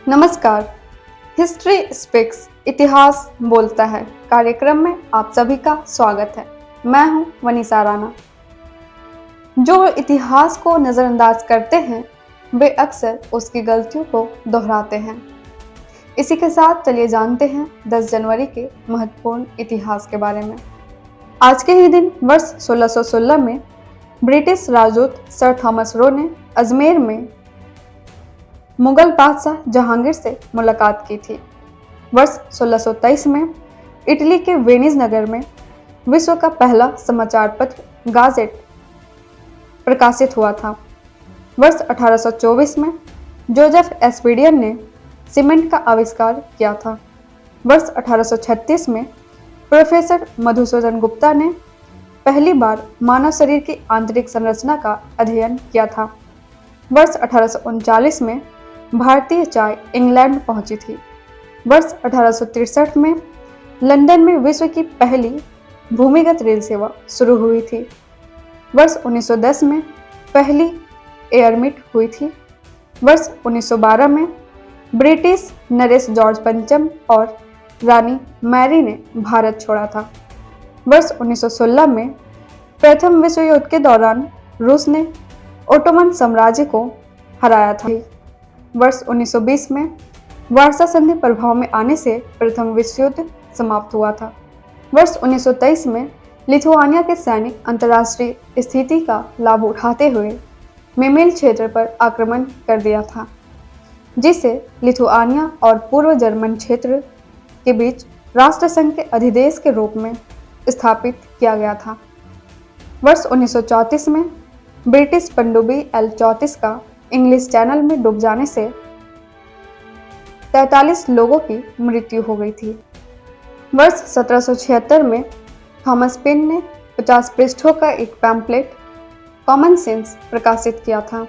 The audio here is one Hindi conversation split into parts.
नमस्कार। हिस्ट्री स्पीक्स इतिहास बोलता है कार्यक्रम में आप सभी का स्वागत है। मैं हूं वनीसा राणा। जो इतिहास को नज़रअंदाज करते हैं वे अक्सर उसकी गलतियों को दोहराते हैं। इसी के साथ चलिए जानते हैं 10 जनवरी के महत्वपूर्ण इतिहास के बारे में। आज के ही दिन वर्ष 1616 में ब्रिटिश राजदूत सर थॉमस रो ने अजमेर में मुगल बादशाह जहांगीर से मुलाकात की थी। वर्ष 1623 में इटली के वेनिस नगर में विश्व का पहला समाचार पत्र गाजेट प्रकाशित हुआ था। वर्ष 1824 में जोसेफ एस्पिडियन ने सीमेंट का आविष्कार किया था। वर्ष 1836 में प्रोफेसर मधुसूदन गुप्ता ने पहली बार मानव शरीर की आंतरिक संरचना का अध्ययन किया था। वर्ष 1839 में भारतीय चाय इंग्लैंड पहुंची थी। वर्ष 1863 में लंदन में विश्व की पहली भूमिगत रेल सेवा शुरू हुई थी। वर्ष 1910 में पहली एयरमिट हुई थी। वर्ष 1912 में ब्रिटिश नरेश जॉर्ज पंचम और रानी मैरी ने भारत छोड़ा था। वर्ष 1916 में प्रथम विश्व युद्ध के दौरान रूस ने ओटोमन साम्राज्य को हराया था। वर्ष 1920 में वार्सा संधि प्रभाव में आने से प्रथम विश्व युद्ध समाप्त हुआ था। वर्ष 1923 में लिथुआनिया के सैनिक अंतर्राष्ट्रीय स्थिति का लाभ उठाते हुए मेमेल क्षेत्र पर आक्रमण कर दिया था, जिसे लिथुआनिया और पूर्व जर्मन क्षेत्र के बीच राष्ट्रसंघ के अधिदेश के रूप में स्थापित किया गया था। वर्ष 1934 में ब्रिटिश पनडुब्बी L34 का इंग्लिश चैनल में डूब जाने से 43 लोगों की मृत्यु हो गई थी। वर्ष 1776 में थॉमस पेन ने 50 पृष्ठों का एक पैम्पलेट कॉमन सेंस प्रकाशित किया था,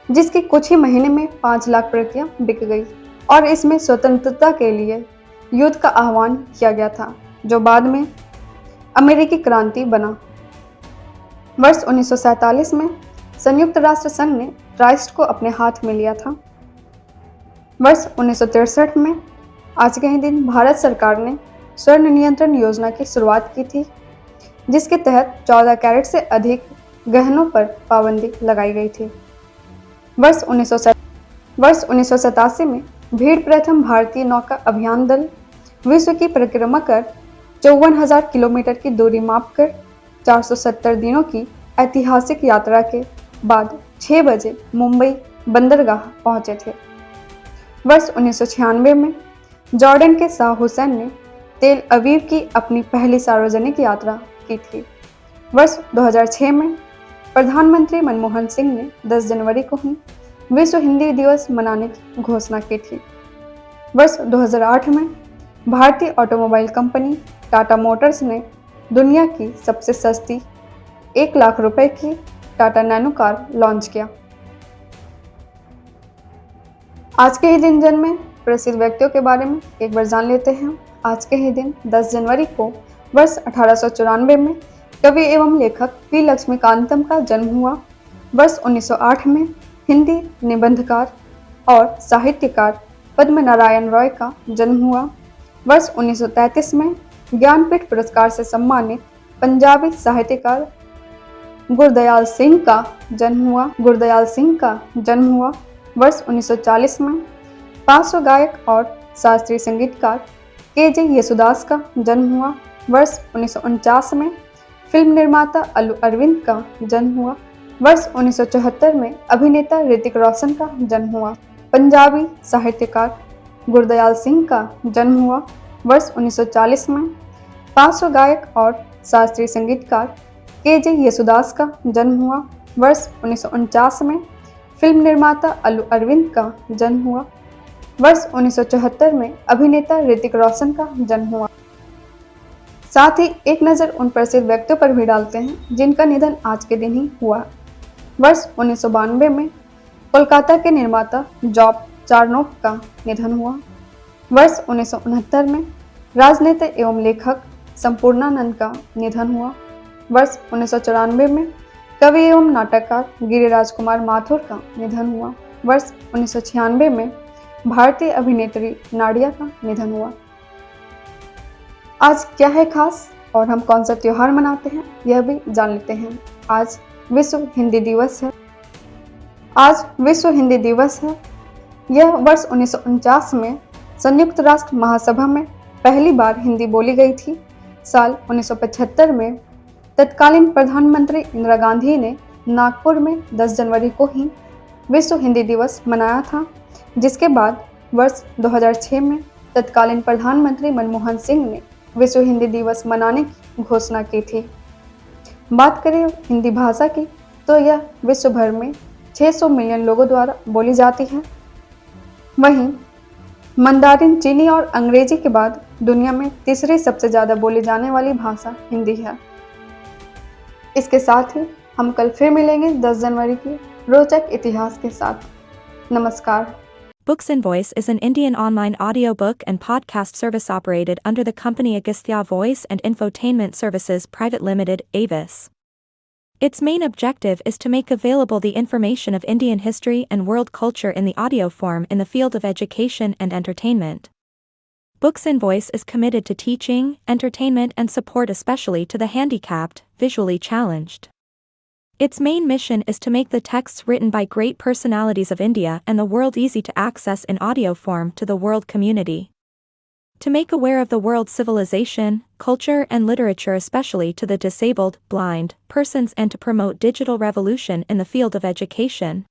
जिसकी कुछ ही महीने में 5 लाख प्रतियां बिक गई और इसमें स्वतंत्रता के लिए युद्ध का आह्वान किया गया था, जो बाद में अमेरिकी क्रांति बना। वर्ष 1947 में संयुक्त राष्ट्र संघ ने ट्राइस्ट को अपने हाथ में लिया था। वर्ष 1963 में आज के ही दिन भारत सरकार ने स्वर्ण नियंत्रण योजना की शुरुआत की थी, जिसके तहत 14 कैरेट से अधिक गहनों पर पाबंदी लगाई गई थी। वर्ष 1987 में भीड़ प्रथम भारतीय नौका अभियान दल विश्व की परिक्रमा कर 54,000 किलोमीटर की दूरी मापकर 470 दिनों की ऐतिहासिक यात्रा के बाद 6 बजे मुंबई बंदरगाह पहुंचे थे। वर्ष 1996 में जॉर्डन के शाह हुसैन ने तेल अवीव की अपनी पहली सार्वजनिक यात्रा की थी। वर्ष 2006 में प्रधानमंत्री मनमोहन सिंह ने 10 जनवरी को ही विश्व हिंदी दिवस मनाने की घोषणा की थी। वर्ष 2008 में भारतीय ऑटोमोबाइल कंपनी टाटा मोटर्स ने दुनिया की सबसे सस्ती 1 लाख रुपए की टाटा नैनो कार लॉन्च किया। आज के ही दिन जन्मे प्रसिद्ध व्यक्तियों के बारे में एक बार जान लेते हैं। आज के ही दिन 10 जनवरी को वर्ष 1894 में कवि एवं लेखक पी लक्ष्मीकांतम का जन्म हुआ। वर्ष 1908 में हिंदी निबंधकार और साहित्यकार पद्म नारायण रॉय का जन्म हुआ। वर्ष 1933 में ज्ञानपीठ पुरस्कार से सम्मानित पंजाबी साहित्यकार गुरदयाल सिंह का जन्म हुआ। वर्ष 1940 में पार्श्व गायक और शास्त्रीय संगीतकार के.जे. येसुदास का जन्म हुआ। वर्ष 1949 में फिल्म निर्माता अल्लू अरविंद का जन्म हुआ। वर्ष 1974 में अभिनेता ऋतिक रोशन का जन्म हुआ। पंजाबी साहित्यकार गुरदयाल सिंह का जन्म हुआ। वर्ष 1940 में पार्श्व गायक और शास्त्रीय संगीतकार के.जे. येसुदास का जन्म हुआ। वर्ष 1949 में फिल्म निर्माता अल्लू अरविंद का जन्म हुआ। वर्ष 1974 में अभिनेता ऋतिक रोशन का जन्म हुआ। साथ ही एक नज़र उन प्रसिद्ध व्यक्तियों पर भी डालते हैं जिनका निधन आज के दिन ही हुआ। वर्ष 1992 में कोलकाता के निर्माता जॉब चार्नोक का निधन हुआ। वर्ष 1969 में राजनेता एवं लेखक संपूर्णानंद का निधन हुआ। वर्ष 1994 में कवि एवं नाटककार गिरिराज कुमार माथुर का निधन हुआ। वर्ष 1996 में भारतीय अभिनेत्री नाडिया का निधन हुआ। आज क्या है खास और हम कौन सा त्योहार मनाते हैं यह भी जान लेते हैं। आज विश्व हिंदी दिवस है। आज विश्व हिंदी दिवस है। यह वर्ष 1949 में संयुक्त राष्ट्र महासभा में पहली बार हिंदी बोली गई थी। साल 1975 में तत्कालीन प्रधानमंत्री इंदिरा गांधी ने नागपुर में 10 जनवरी को ही विश्व हिंदी दिवस मनाया था, जिसके बाद वर्ष 2006 में तत्कालीन प्रधानमंत्री मनमोहन सिंह ने विश्व हिंदी दिवस मनाने की घोषणा की थी। बात करें हिंदी भाषा की तो यह विश्व भर में 600 मिलियन लोगों द्वारा बोली जाती है। वहीं मंदारिन, चीनी और अंग्रेजी के बाद दुनिया में तीसरी सबसे ज़्यादा बोली जाने वाली भाषा हिंदी है। इसके साथ ही हम कल फिर मिलेंगे 10 जनवरी के रोचक इतिहास के साथ। नमस्कार। Books and Voice is an Indian online audiobook and podcast service operated under the company Agastya Voice and Infotainment Services Private Limited, Avis. Its main objective is to make available the information of Indian history and world culture in the audio form in the field of education and entertainment. Books and Voice is committed to teaching, entertainment and support especially to the handicapped, visually challenged. Its main mission is to make the texts written by great personalities of India and the world easy to access in audio form to the world community. To make aware of the world's civilization, culture and literature especially to the disabled, blind, persons and to promote digital revolution in the field of education.